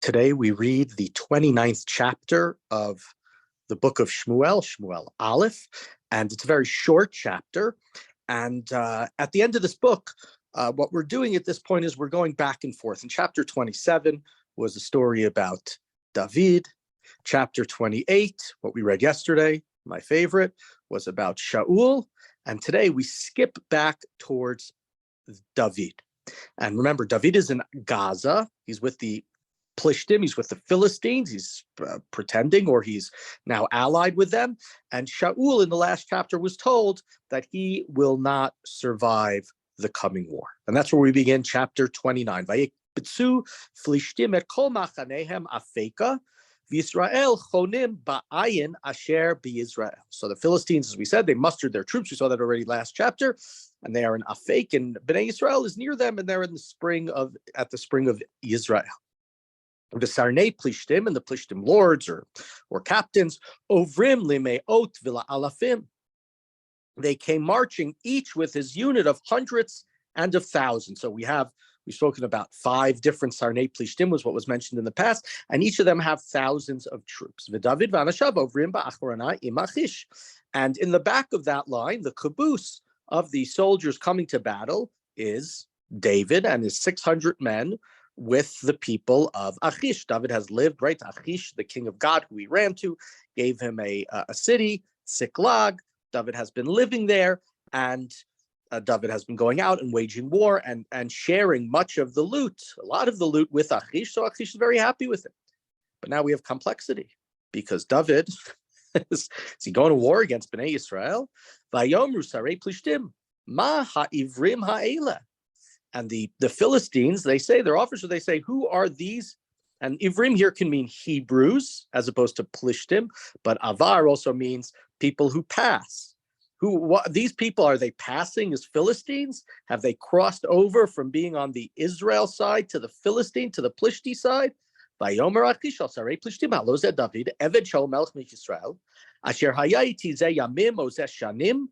Today we read the 29th chapter of the book of Shmuel, Shmuel Aleph, and it's a very short chapter. And at the end of this book, what we're doing at this point is we're going back and forth. In chapter 27 was a story about David. Chapter 28, what we read yesterday, my favorite, was about Shaul. And today we skip back towards David. And remember, David is in Gaza. He's with the Plishtim, he's with the Philistines, he's pretending, or he's now allied with them. And Shaul in the last chapter was told that he will not survive the coming war. And that's where we begin chapter 29. Vayikbitzu Plishtim et kol machanehem afeka v'Yisrael chonim ba'ayin asher b'Yisrael. So the Philistines, as we said, they mustered their troops. We saw that already last chapter. And they are in Afek, and Bnei Yisrael is near them, and they're in the spring of Israel. The Sarnei Plishtim and the Plishtim lords or captains, Ovrim Limeot Vila Alafim. They came marching, each with his unit of hundreds and of thousands. So we've spoken about 5 different Sarnei Plishtim, was what was mentioned in the past, and each of them have thousands of troops. V'David v'Anashav Ovrim ba'Acharana im Achish. And in the back of that line, the caboose of the soldiers coming to battle is David and his 600 men, with the people of Achish. David has lived, right? Achish, the king of God, who he ran to, gave him a city, Siklag. David has been living there, and David has been going out and waging war and sharing much of the loot, a lot of the loot with Achish. So Achish is very happy with it. But now we have complexity, because David is he going to war against Bnei Yisrael? Vayomru sarei plishtim, ma ha'ivrim ha'ela. And the Philistines, they say, their officers, they say, who are these? And Ivrim here can mean Hebrews as opposed to Plishtim, but Avar also means people who pass. These people, are they passing as Philistines? Have they crossed over from being on the Israel side to the Philistine, to the Plishti side? Vayomer Achish al sarei Plishtim halo zeh David eved Shaul melech Yisrael asher haya iti zeh yamim o zeh shanim.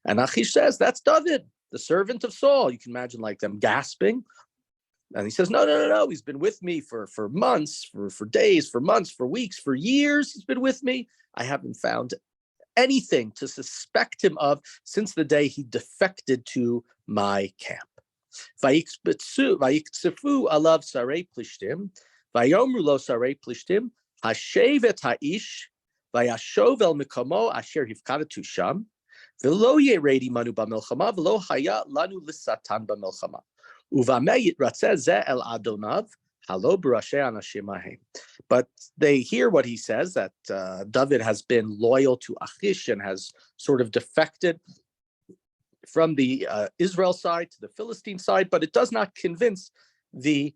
And Achish says, that's David, the servant of Saul. You can imagine like them gasping. And he says, no. He's been with me for months, for days, for months, for weeks, for years. He's been with me. I haven't found anything to suspect him of since the day he defected to my camp. Vayiksefu alav sarei plishtim, vayomru lo sarei plishtim, hashevet ha'ish, vayashov el mikomo asher hivkadatu sham, v'lo yeredi manu b'melchama, v'lo haya lanu l'satan b'melchama, uvameh yitratzeh zeh el adonav, halo b'rashei anashim ahem. But they hear what he says, that David has been loyal to Achish and has sort of defected from the Israel side to the Philistine side, but it does not convince the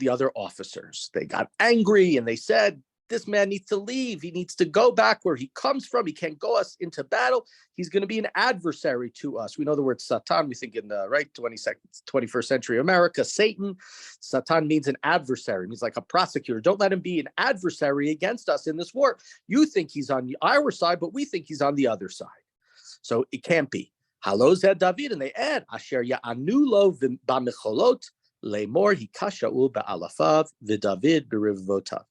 other officers. They got angry and they said, this man needs to leave. He needs to go back where he comes from. He can't go us into battle. He's going to be an adversary to us. We know the word Satan. We think in the 21st century America, Satan. Satan means an adversary. It means like a prosecutor. Don't let him be an adversary against us in this war. You think he's on our side, but we think he's on the other side. So it can't be. Halo zeh David, and they add, Asher ya'anu lo b'mecholot, Lemor hikashaul ba'alafav v'David b'rivvotav.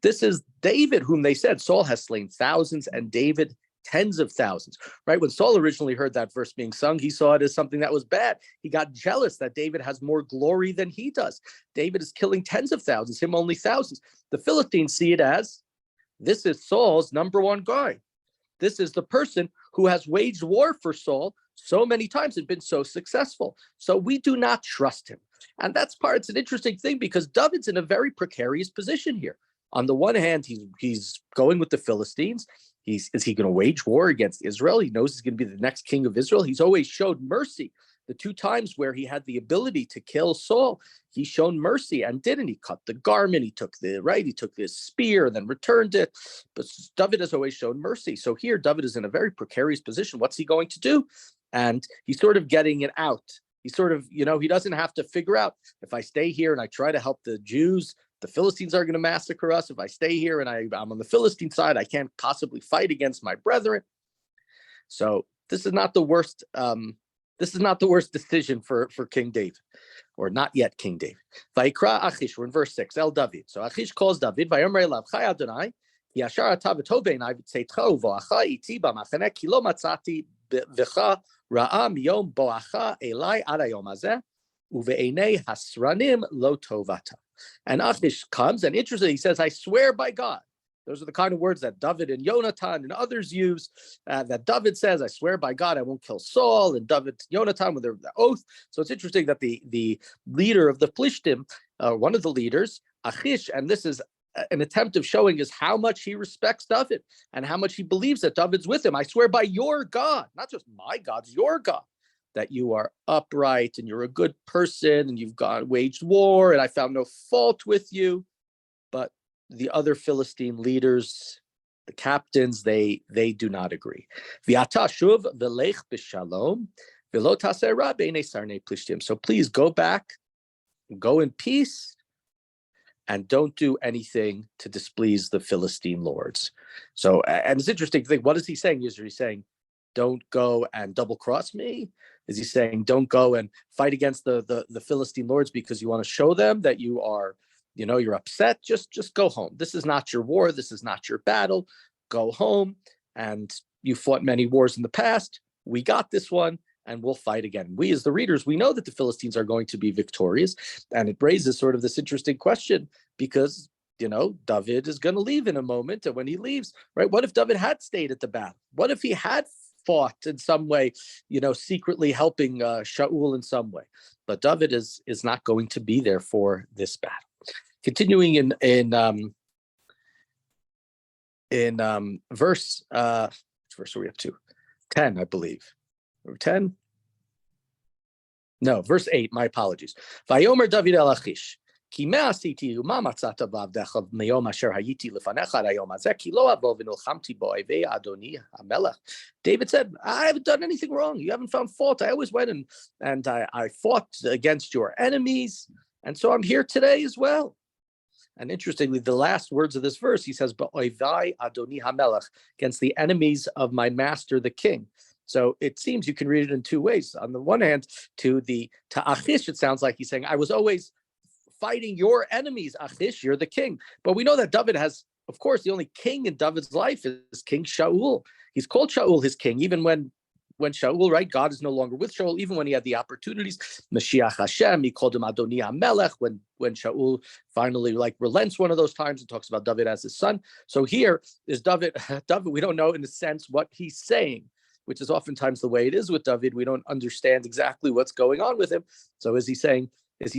This is David, whom they said Saul has slain thousands and David tens of thousands. Right? When Saul originally heard that verse being sung, he saw it as something that was bad. He got jealous that David has more glory than he does. David is killing tens of thousands, him only thousands. The Philistines see it as, this is Saul's number one guy. This is the person who has waged war for Saul so many times and been so successful. So we do not trust him. And it's an interesting thing, because David's in a very precarious position here. On the one hand, he's going with the Philistines. Is he going to wage war against Israel? He knows he's going to be the next king of Israel. He's always showed mercy. The 2 times where he had the ability to kill Saul, he's shown mercy and didn't. He cut the garment, he took his spear and then returned it. But David has always shown mercy. So here, David is in a very precarious position. What's he going to do? And he's sort of getting it out. He's sort of, he doesn't have to figure out, if I stay here and I try to help the Jews, the Philistines are going to massacre us. If I stay here and I'm on the Philistine side, I can't possibly fight against my brethren. So this is not the worst This is not the worst decision for King David, or not yet King David. Vayikra Achish, we're in verse 6, El David. So Achish calls David, Vayomer elav, Chai Adonai, Yashar ata v'tov b'einai v'tzeitcha uvoacha iti b'machane ki lo matzati v'cha ra'a miyom boacha elai ad hayom hazeh uve'einei hasranim lo tovata. And Achish comes, and interestingly, he says, I swear by God. Those are the kind of words that David and Yonatan and others use, that David says, I swear by God, I won't kill Saul, and David, Yonatan with their oath. So it's interesting that the leader of the Plishtim, one of the leaders, Achish, and this is an attempt of showing is how much he respects David and how much he believes that David's with him. I swear by your God, not just my God, your God, that you are upright and you're a good person and you've waged war and I found no fault with you. But the other Philistine leaders, the captains, they do not agree. So please go back, go in peace, and don't do anything to displease the Philistine lords. So, and it's interesting to think, what is he saying? Is he saying, don't go and double cross me? Is he saying, don't go and fight against the Philistine lords because you want to show them that you are, you're upset? Just go home. This is not your war. This is not your battle. Go home. And you fought many wars in the past. We got this one, and we'll fight again. We, as the readers, we know that the Philistines are going to be victorious. And it raises sort of this interesting question because, David is going to leave in a moment. And when he leaves, right, what if David had stayed at the battle? What if he had fought in some way, secretly helping Shaul in some way? But David is not going to be there for this battle. Continuing in verse, which verse are we up to? 10, I believe. 10? No, verse 8, my apologies. Vayomer David el Achish, ki me asiti uma matzata b'avdecha meyom asher hayiti lefanecha hayom hazeh ki lo avo v'nilchamti bo'evei Adoni Hamelech. David said, I haven't done anything wrong. You haven't found fault. I always went and I fought against your enemies. And so I'm here today as well. And interestingly, the last words of this verse, he says, Bo'evei Adoni Hamelech, against the enemies of my master, the king. So it seems you can read it in two ways. On the one hand, to Achish, it sounds like he's saying, I was always fighting your enemies, Achish, you're the king. But we know that David has, of course, the only king in David's life is King Shaul. He's called Shaul his king, even when Shaul, right, God is no longer with Shaul, even when he had the opportunities. Mashiach Hashem, he called him Adoni HaMelech, when Shaul finally relents one of those times and talks about David as his son. So here is David, we don't know in a sense what he's saying, which is oftentimes the way it is with David. We don't understand exactly what's going on with him. So is he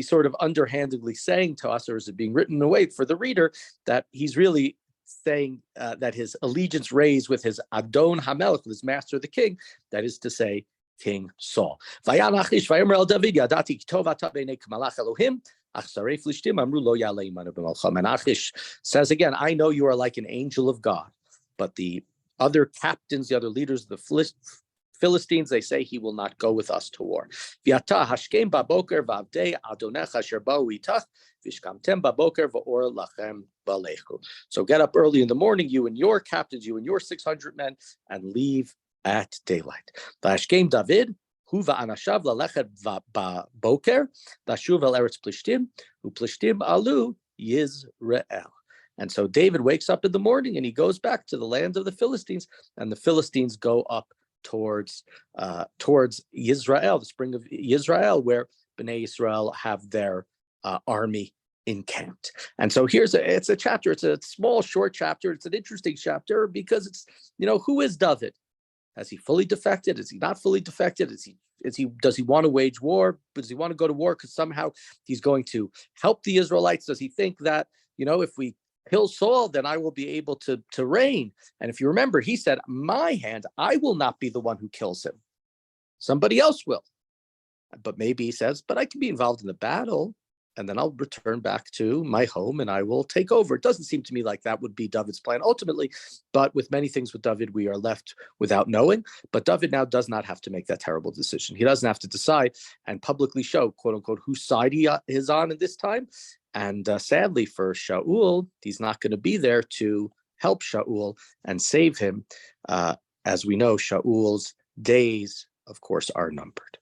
sort of underhandedly saying to us, or is it being written in a way for the reader that he's really saying that his allegiance raised with his Adon HaMelech, with his master, the king, that is to say, King Saul. And Achish says again, I know you are like an angel of God, but the other captains, the other leaders of the Philistines, they say he will not go with us to war. So get up early in the morning, you and your captains, you and your 600 men, and leave at daylight. David, and so David wakes up in the morning and he goes back to the land of the Philistines, and the Philistines go up towards Yisrael, the spring of Yisrael, where Bnei Yisrael have their army encamped. And so it's a chapter. It's a small, short chapter. It's an interesting chapter because it's, who is David? Has he fully defected? Is he not fully defected? Does he want to wage war? Does he want to go to war because somehow he's going to help the Israelites? Does he think that, if we kill Saul, then I will be able to reign? And if you remember, he said, my hand, I will not be the one who kills him. Somebody else will. But maybe he says, but I can be involved in the battle, and then I'll return back to my home and I will take over. It doesn't seem to me like that would be David's plan ultimately, but with many things with David, we are left without knowing. But David now does not have to make that terrible decision. He doesn't have to decide and publicly show, quote unquote, whose side he is on at this time. And sadly for Shaul, he's not going to be there to help Shaul and save him. As we know, Shaul's days, of course, are numbered.